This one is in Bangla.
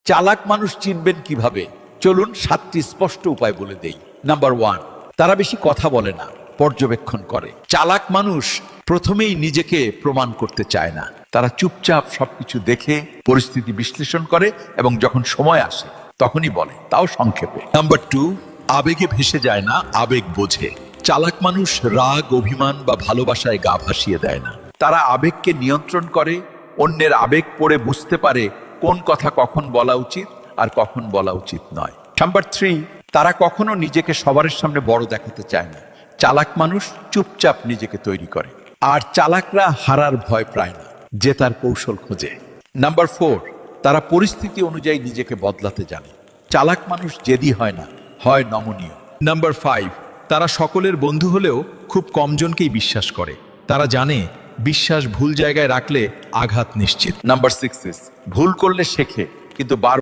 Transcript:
চালাক মানুষ চিনবেন কিভাবে? চলুন 7টি স্পষ্ট উপায় বলে দেই। নাম্বার 1, তারা বেশি কথা বলে না, পর্যবেক্ষণ করে। চালাক মানুষ প্রথমেই নিজেকে প্রমাণ করতে চায় না। তারা চুপচাপ সবকিছু দেখে পরিস্থিতি বিশ্লেষণ করে এবং যখন সময় আসে তখনই বলে, তাও সংক্ষেপে। নাম্বার 2, আবেগে ভেসে যায় না, আবেগ বোঝে। চালাক মানুষ রাগ, অভিমান বা ভালোবাসায় গা ভাসিয়ে দেয় না। তারা আবেগকে নিয়ন্ত্রণ করে, অন্যের আবেগ পড়ে বুঝতে পারে কোন কথা কখন বলা উচিত আর কখন বলা উচিত নয়। নাম্বার 3, তারা কখনো নিজেকে সবার সামনে বড় দেখাতে চায় না। চালাক মানুষ চুপচাপ নিজেকে তৈরি করে। আর চালাকরা হারার ভয় পায় না, জেতার কৌশল খোঁজে। নাম্বার 4, তারা পরিস্থিতি অনুযায়ী নিজেকে বদলাতে জানে। চালাক মানুষ জেদি হয় না, হয় নমনীয়। নাম্বার 5, তারা সকলের বন্ধু হলেও খুব কমজনকেই বিশ্বাস করে। তারা জানে বিশ্বাস ভুল জায়গায় রাখলে আঘাত নিশ্চিত। নাম্বার 6, ভুল করলে শেখে, কিন্তু বার